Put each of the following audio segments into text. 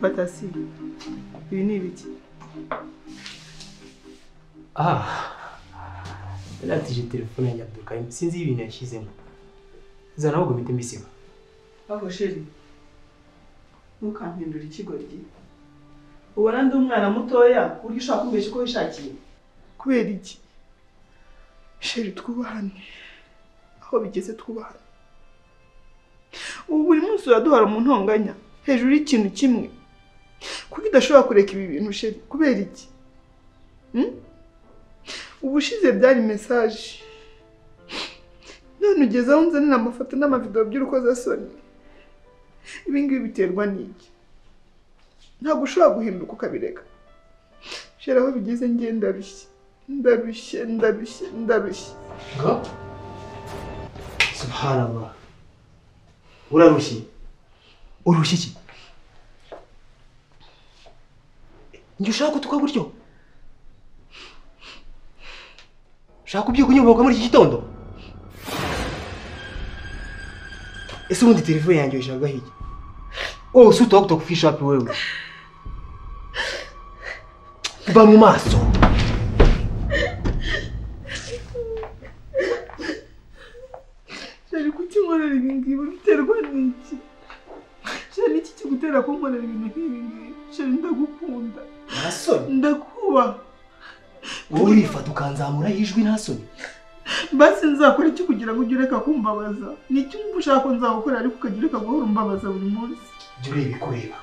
Batasi, ibi ni ibiki? Natije telefone ya Abdulkarim sinzi ibintu yashyizemo. Zana ahubwo mpite mbisiba. Aho sheri, ntukampindura ikigoryi. Ubona ndi umwana mutoya uri ushaka kumbesha uko wishakiye. Kubera iki? Sheri, twubahane. Aho bigeze twubahane. Ubu buri munsi uraduhara mu ntonganya hejuru y'ikintu kimwe. Kuko idashobora kureka ibi bintu sheri, kubera iki? Ubushize byari message. None ugeze aho nzanira amafoto n'amavideo by'urukozasoni. Ibi ngibi biterwa n'iki? Ntabwo ushobora guhinduka ukabireka. Sheri, aho bigeze ngenda ndarushye. Ngo? Subhanallah. Urarushye? Urushye iki? Njye ushaka kutuka gutyo? Ushaka kubyuka unyubuka muri iki gitondo? Ese ubundi telefone yanjye uyishaka hirya? Oh, si utoka kufisha wapi wewe? Ba mu maso. Sheri, kuki nkorera ibi ngibi biterwa n'iki? Sheri, iki kigutera ko nkorera ibintu nk'ibi ngibi? Sheri, ndagukunda. Nta soni? Ndakubaha. Wowe urifata ukanzamura ijwi nta soni? Basi nzakora iki kugira ngo ujye ureka kumbabaza? Ni iki wumva ushaka ko nzagukora ariko ukagira ureka guhora umbabaza buri munsi? Jya ureba ibikureba.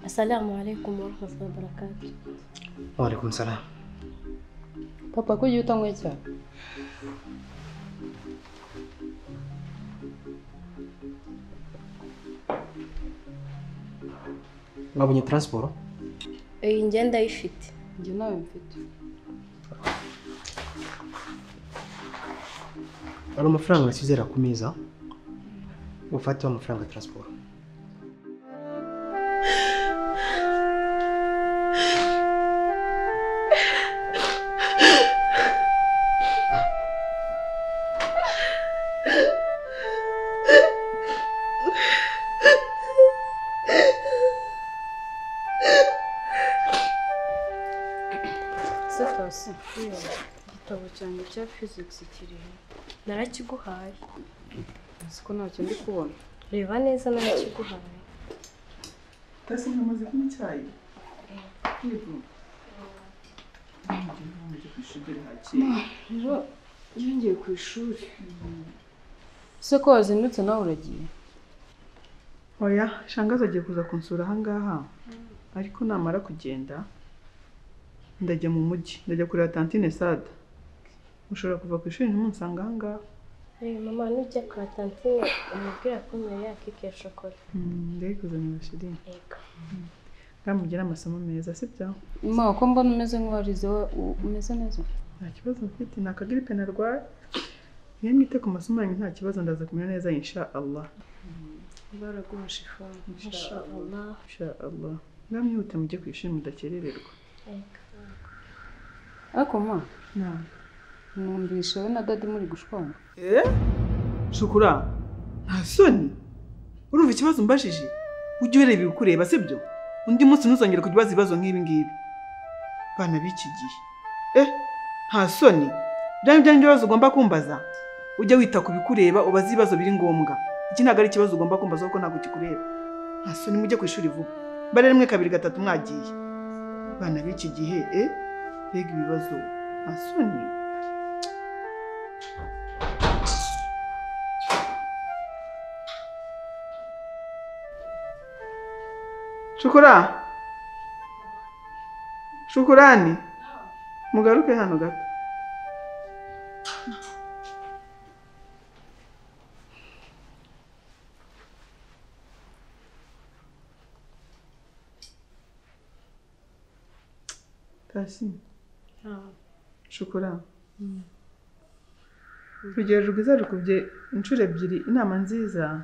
Assalamu alaikum warahmatullahi wabarakatuh. Wa alaikum salam. Papa, ko yuta ngwetsa? Mwabonye transport? Njye ndayifite. Njye nawe mfite. Ari amafaranga nasizera ku meza. Ufate amafaranga ya transport. Igitabo cyanjye cya physics kirihe? Narakiguhaye. Siko ntacyo ndi kubona. Reba neza narakiguhaye. Tasi namaze kunywa icyayi. Yego. Ngiye kwishuri hakiri. Rero ngiye ku ishuri. Se ko wazindutse nawe uragiye? Oya, shangaza agiye kuza kunsura aha ngaha. Ariko namara kugenda ndajya mu mujyi, ndajya kureba tantine Sada. Ushobora kuva ku ishuri ntimunsanga aha ngaha. Mama, nujya kwa tantine umubwira ko nyuma ya keke ya shokora. Ndayikuzanira shiri. Yego. Ngamugire amasomo meza, sibyo? Mama, ko mbona umeze nk'uwarize umeze neza? Nta kibazo mfite, nta kagiripe narwaye. Niyo mwite ku masomo yanyu nta kibazo ndaza kumera neza insha Allah. Baraguha shifa. Insha Allah. Insha Allah. Ngamwihute mujye ku ishuri mudakerererwa. Yego. Ariko ma, numvise we na dadi muri gushwana. Shukura, nta soni. Urumva ikibazo mbashije? Ujye ureba ibikureba, sibyo? Undi munsi ntuzongere kugibaza ibibazo nk'ibi ngibi. Bana b'iki gihe. Nta soni. Byanjye ibibazo ugomba kumbaza. Ujye wita ku bikureba ubaza ibibazo biri ngombwa. Iki ntabwo ari ikibazo ugomba kumbaza kuko ntabwo kikureba. Nta soni, mujye ku ishuri vuba. Bare rimwe kabiri gatatu mwagiye. Bana b'iki gihe, Bega ibibazo. Nta soni. Shukura. Shukurani. Mugaruke hano gato. Tasi. Shukura. Urugero rwiza rukubye inshuro ebyiri inama nziza.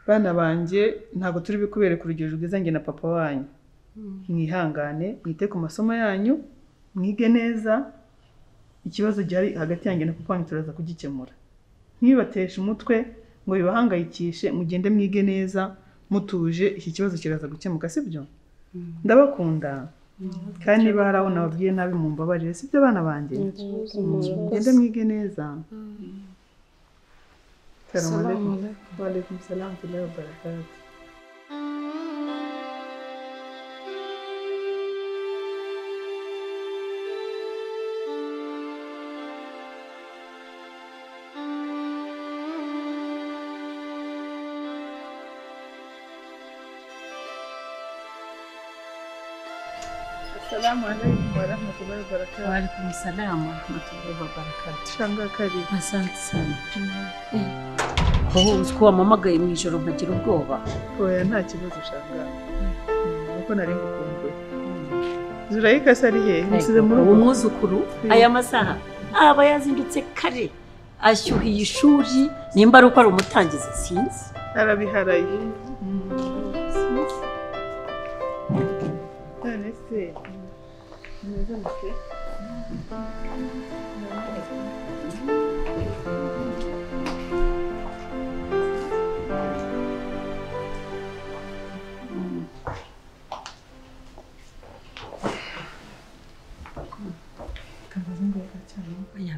Bana banjye ntabwo turi bikubere ku rugero rwiza njye na papa wanyu. Mwihangane, mwite ku masomo yanyu, mwige neza. Ikibazo gihari hagati yanjye na papa wanyu turaza kugikemura. Ntibibateshe umutwe ngo bibahangayikishe, mugende mwige neza mutuje, iki kibazo kiraza gukemuka sibyo? Ndabakunda. Kandi niba hari aho nababwiye nabi mumbabarire sibyo bana banjye? Mugende mwige neza. Assalamu alaikum. Wa alaikum salam wa rahmatullahi wa barakatuh. Assalamu alaikum wa rahmatullahi wa barakatuh. Wa alaikum salam wa rahmatullahi wa barakatuh. Shanga karibu. Asante sana. Ko wamamagaye mu ijoro nkagira ubwoba. Oya nta kibazo shanga. Nuko nari ngukumbuye. Zurayika sari he? Musize mu rugo. Umwuzukuru aya masaha aba yazindutse kare. Ashyuhiye ishuri nimba ari uko ari umutangizi sinzi. Arabiharaye. Nese. Neza nese.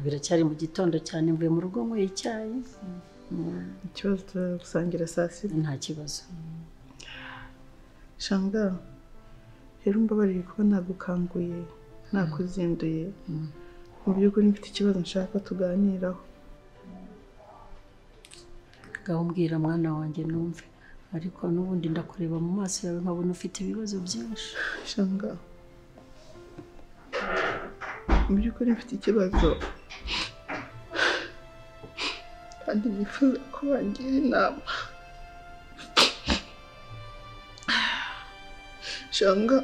Biracyari mu gitondo cyane mvuye mu rugo nyweye icyayi. Ikibazo turagusangira saa sita. Nta kibazo. Shanga, rero mbabarire kuba nagukanguye, nakuzinduye. Mu by'ukuri mfite ikibazo nshaka tuganiraho. Gaho mbwira mwana wanjye numve, ariko n'ubundi ndakureba mu maso yawe nkabona ufite ibibazo byinshi. Shanga, mu by'ukuri mfite ikibazo kandi nifuza ko bangira inama. Shanga,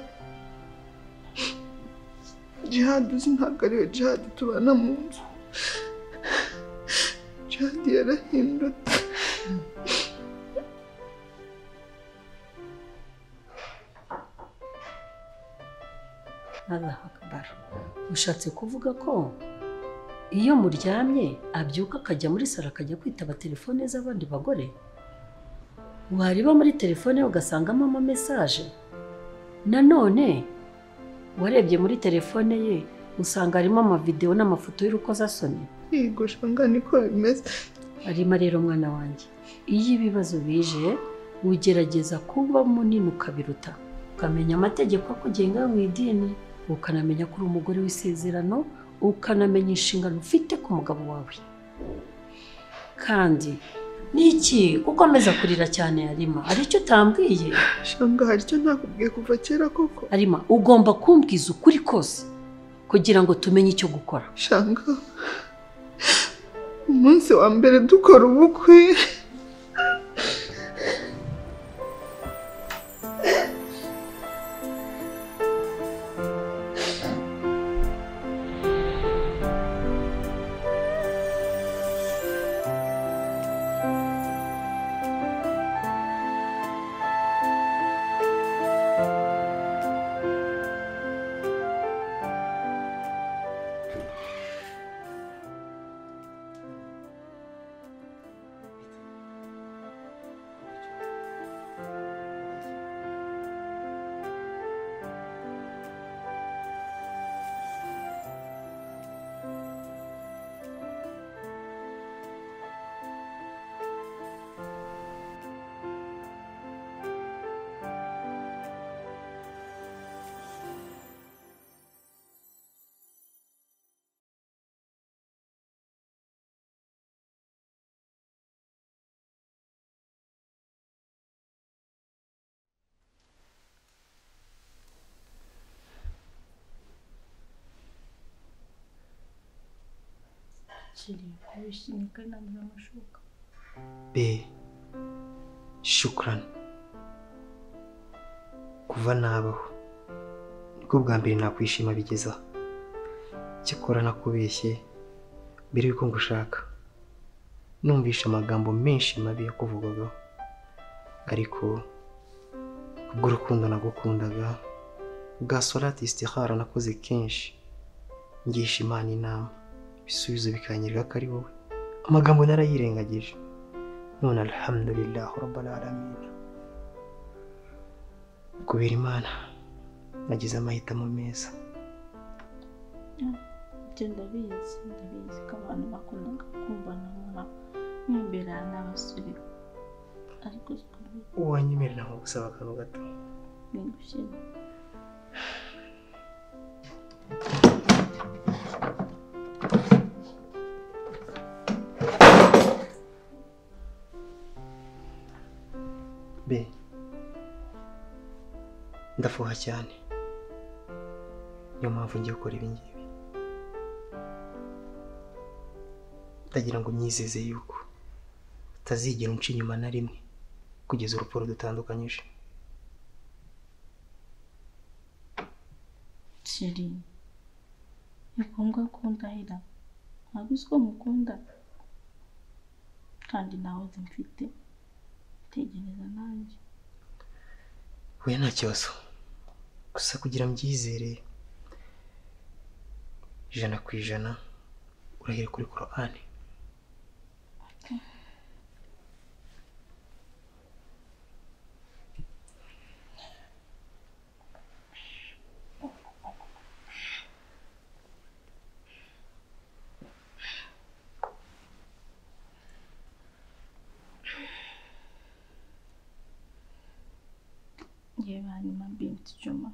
Jihad uzi ntabwo ariyo Jihad tubana mu nzu. Jihad yarahindutse. Allah akbar. Ushatse kuvuga ko iyo muryamye abyuka akajya muri salo akajya kwitaba telefone z'abandi bagore? Wareba muri telefone ugasangamo ama message. Nanone warebye muri telefone ye usanga harimo ama video n'amafoto y'urukozasoni. Yego Shanga niko bimeze. Arimo rero mwana wanjye, iyo ibibazo bije ugerageza kuba munini ukabiruta, ukamenya amategeko akugenga mu idini, ukanamenya ko uri umugore w'isezerano, ukanamenya inshingano ufite ku mugabo wawe. Kandi niki ukomeza kurira cyane Arima? Ari cyo utambwiye? Shanga, hari icyo nakubwiye kuva kera koko. Arima, ugomba kumbwiza ukuri kose kugira ngo tumenye icyo gukora. Shanga, umunsi wa mbere dukora ubukwe Shiri wishimye kandi nambaye amashuka. Be shukran kuva nabaho niko bwa mbere nakwishima bigeza cyakora nakubeshye mbere yuko ngushaka numvisha amagambo menshi mabi yakuvugagaho ariko kubw'urukundo nagukundaga bwa salati istikhara nakoze kenshi ngisha Imana inama bisubizo bikanyereka ko ari wowe amagambo narayirengagije none alhamdulillah rabbil alamin kubera Imana nagize amahitamo meza. ndabizi ko abantu bakundaga kumvana nk'imbere n'abasore ariko uwanyemerera nko gusaba akantu gato ningushimye. Be ndafuha cyane niyo mpamvu ngiye gukora ibi ngibi ndagira ngo nyizeze yuko utazigera unca inyuma na rimwe kugeza urupfu rudutandukanyije. Shiri ni ngombwa ko ndahira ntabwo uzi ko mukunda kandi nawe mfite tegereza nanjye. Oya nta kibazo gusa kugira mbyizere 100% urahera kuri Qur'an. Hanyuma binti Juma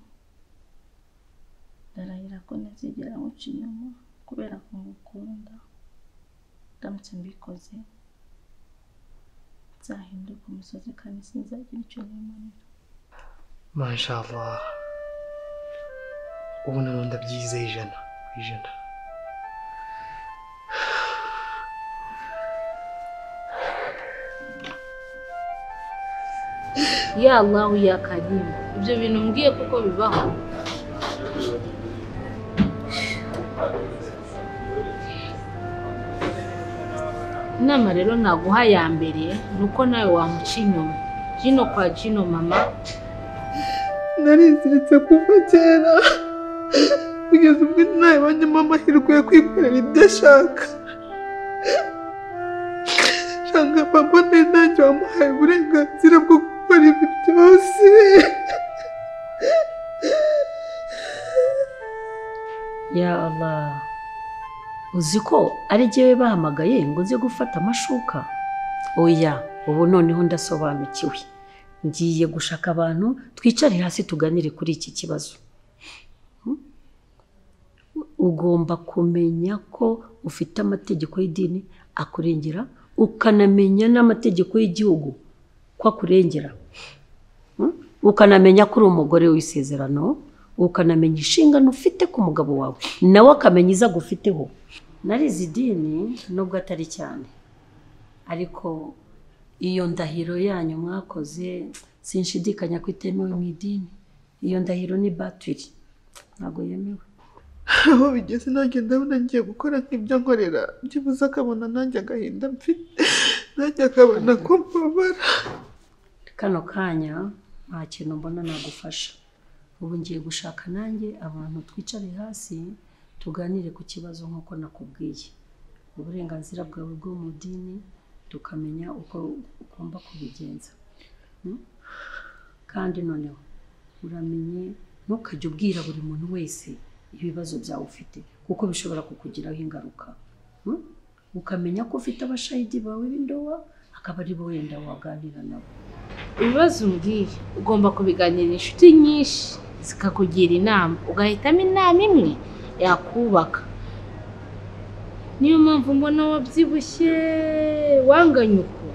ndarahira ko ntazigera nkuca inyuma kubera ko ngukunda ndamutse mbikoze nzahinduka umusozi kandi sinzagira icyo nimanira. Mashallah ubu none ndabyizeye 100%. Ya Allah ya Karim, ibyo bintu mbwiye kuko bibaho. Inama rero naguha ya mbere nuko nawe wamuca inyuma Jino kwa Jino mama. Nariziritse kuva kera kugeza ubwo nawe banyuma amahirwe yo kwikorera ibyo ashaka. Shanga papa nanjye wamuhaye uburenganzira bwo gukora ibi byose. Ya Allah, uzi ko ari jyewe bahamagaye ngo nze gufata amashuka? Oya, ubu noneho ndasobanukiwe. Ngiye gushaka abantu twicare hasi tuganire kuri iki kibazo. Ugomba kumenya ko ufite amategeko y'idini akurengera, ukanamenya n'amategeko y'igihugu ko akurengera. Ukanamenya ko uri umugore w'isezerano, ukanamenya inshingano ufite ku mugabo wawe, nawe akamenya iza gufiteho. Narize idini nubwo atari cyane, ariko iyo ndahiro yanyu mwakoze sinshidikanya ko itemewe mu idini. Iyo ndahiro ni batiri, ntabwo yemewe. Aho bigeze nanjye ndabona ngiye gukora nk'ibyo nkorera, byibuze akabona nanjye agahinda mfite, nanjye akabona ko mbabara. Kano kanya nta kintu mbona nagufasha. Ubu ngiye gushaka nanjye abantu twicare hasi tuganire ku kibazo nk'uko nakubwiye. Uburenganzira bwawe bwo mu dini tukamenya uko ugomba kubigenza. Kandi noneho uramenye ntukajye ubwira buri muntu wese ibibazo byawe ufite kuko bishobora kukugiraho ingaruka. Ukamenya ko ufite abashahidi bawe b'indowa akaba ari bo wenda waganira nabo. Ibibazo umbwiye ugomba kubiganira inshuti nyinshi zikakugira inama, ugahitamo inama imwe yakubaka. Niyo mpamvu mbona wabyibushye wanganya uko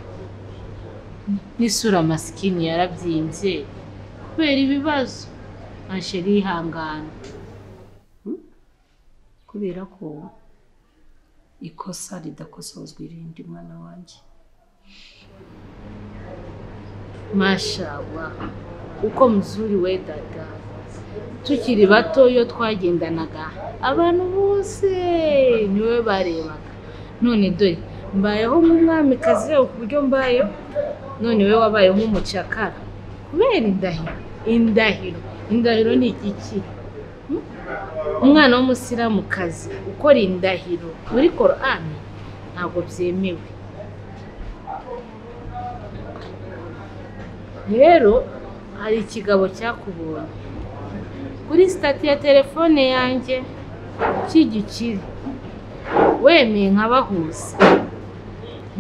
n'isura masikini yarabyimbye kubera ibibazo. Asheri ihangana kubera ko ikosa ridakosozwa irindi mwana wanjye. Mashallah, uko mzuri we dada. Tukiri bato iyo twagendanaga abantu bose niwe barebaga. None dore mbayeho nk'umwamikazi ku buryo mbayeho, none we wabayeho nk'umucakara kubera indahiro ni iki? Umwana w'umusiramukazi ukora indahiro muri Korani ntabwo byemewe. Rero hari ikigabo cyakubonye kuri stati ya telefone yanjye cy'igikiri, wemeye nkabahuza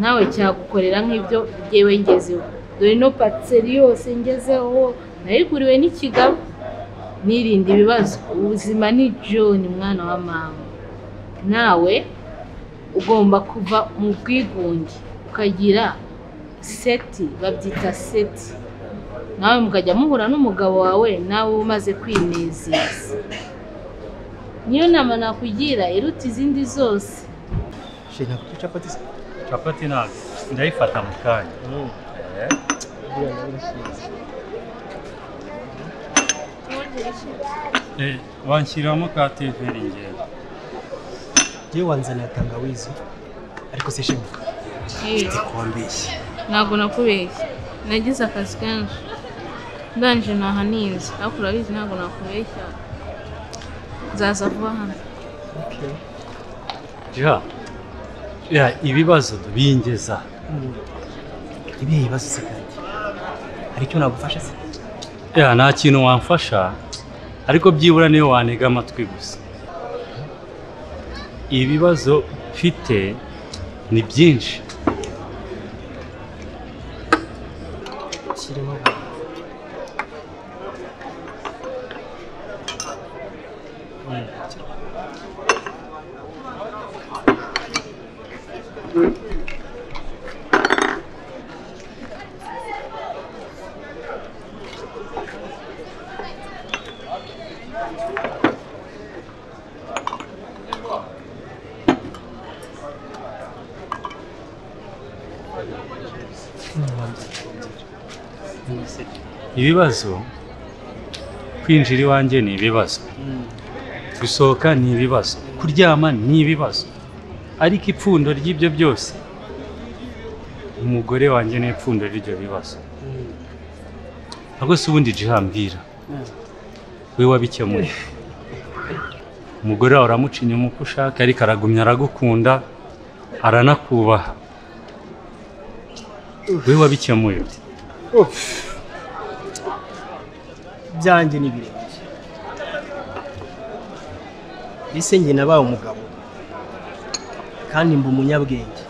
nawe cyagukorera nk'ibyo byewe ngezeho. Dore no patseri yose ngezeho nayiguriwe n'ikigabo. Nirinde ibibazo, ubuzima ni John mwana wa mama. Nawe ugomba kuva mu bwigunge ukagira seti, babyita seti. Nawe mukajya muhura n'umugabo wawe nawe umaze kwinezeza. Niyo nama nakugira iruta izindi zose. Shena ku capati se. Capati nawe ndayifata mu kanya. Wanshyiramo ka TV ingero. Yewe wanzana tangawizi. Ariko se shema. Kwambeshya. Ntabwo nakubeshya. Nagize akazi kenshi. Ndanje nahaninze. Ariko urabizi ntabwo nakubeshya. Nzaza vuba hano. Ibibazo bingeza. Ibihe bibazo se kandi? Hari icyo nagufasha se? Nta kintu wamfasha, ariko byibura niyo wanega amatwi gusa. Ibibazo mfite ni byinshi. Kirimo ibibazo. Kwinjira iwanjye ni ibibazo, gusohoka ni ibibazo, kuryama ni ibibazo, ariko ipfundo ry'ibyo byose umugore wanjye ni ipfundo ry'ibyo bibazo. Ahubwo se ubundi jihambwira we wabikemuye. Umugore wawe uramuca inyuma uko ushaka, ariko aragumya aragukunda, aranakubaha. We wabikemuye. byanjye ni birebire. Ese njye nabaye umugabo kandi mba umunyabwenge.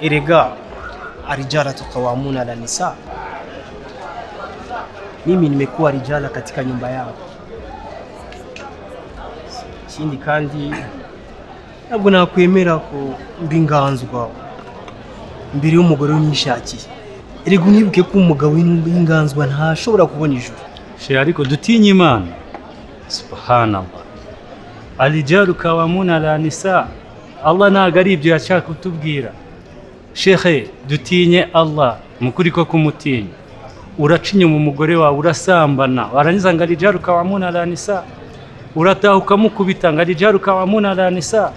Erega arijala tukawamuna la nisa. Mimi nimekuwa rijala katika nyumba yangu. Ikindi kandi ntabwo nakwemera ko mbinganzwa mbere y'umugore w'umwishakiye. Erega unibuke ko umugabo w'inganzwa ntashobora kubona ijuru. Ariko dutinye Imana. Subhanallah. Alijalu kawamuna la nisa. Allah ntabwo ari ibyo yashaka kutubwira. Shekhe, dutinye Allah mukuri ko kumutinya. Uraca inyuma umugore wawe, urasambana, warangiza ngo alijalu kawamuna la nisa. Urataha ukamukubita ngo alijalu kawamuna la nisa.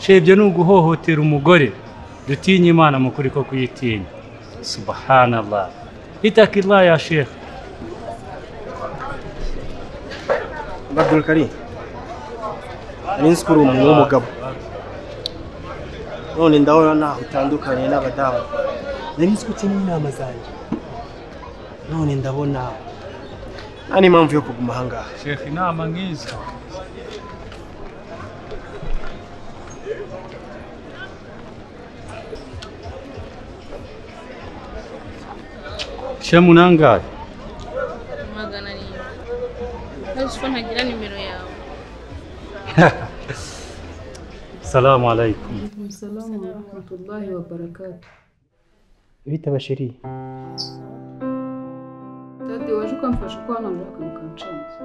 Ibyo ni uguhohotera umugore. Dutinye Imana mukuri ko kuyitinya. Subhanallah. Itakillah ya Sheikh. Abdul Karim. Ari nsikuru umuntu w'umugabo. None ndabona naho utandukanye n'abadamu. Nari nsikutse n'inama zanjye. None ndabona nta n'impamvu yo kuguma ahangaha. Sheikh, inama nk'izo Shemu nangahe? Magana arindwi. Ntazi ko ntagira nimero yawe. Salamu alaikum. Assalamu wa rahmatullahi wa barakatuh. Bita bashiri. Dadi waje ukamfasha ko hano ndaka mukancanze.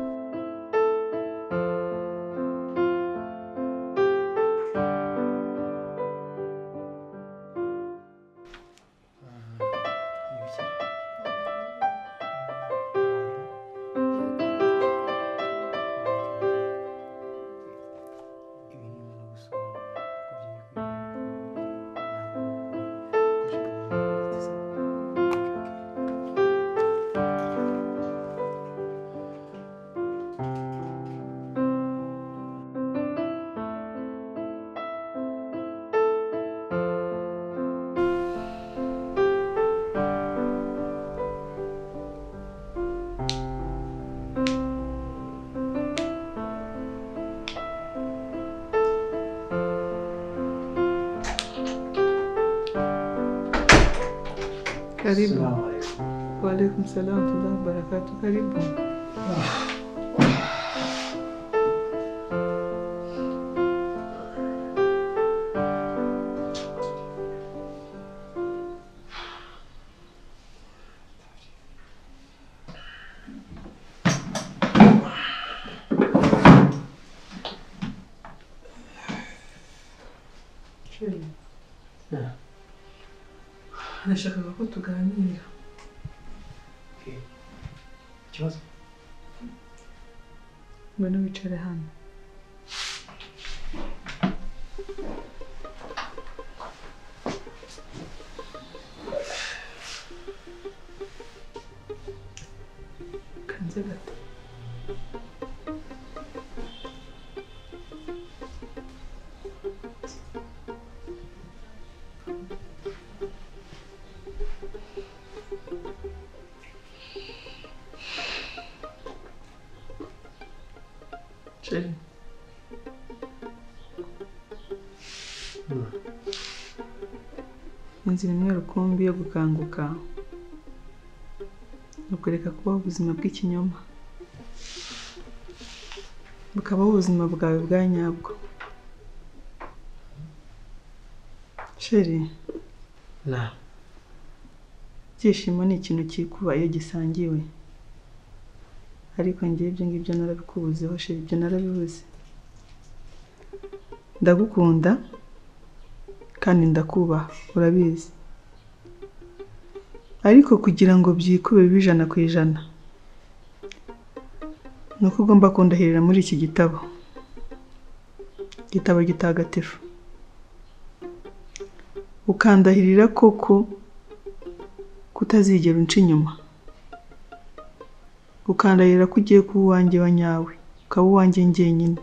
Karibu. Assalamu alaikum. Wa alaikum salam wa rahmatullahi wa barakatuh. Karibu. Nashakaga ko tuganira. Ikibazo? Ngwino wicare hano. Kanze gato. Chérie. Inzira imwe rukumbi yo gukanguka no kureka kubaho ubuzima bw'ikinyoma bukabaho ubuzima bwawe bwa nyabwo. Chérie, Na. ibyishimo ni ikintu kikuba iyo gisangiwe, ariko njye ibyo ngibyo narabikubuzeho chérie, ibyo narabibuze. Ndagukunda kandi ndakubaha, urabizi, ariko kugira ngo byikube bibe 100%, nuko ugomba kundahirira muri iki gitabo gitagatifu, ukandahirira koko kutazigera unca inyuma, ukandahirira ko ugiye kuba uwanjye wa nyawe, ukaba uwanjye njyenyine.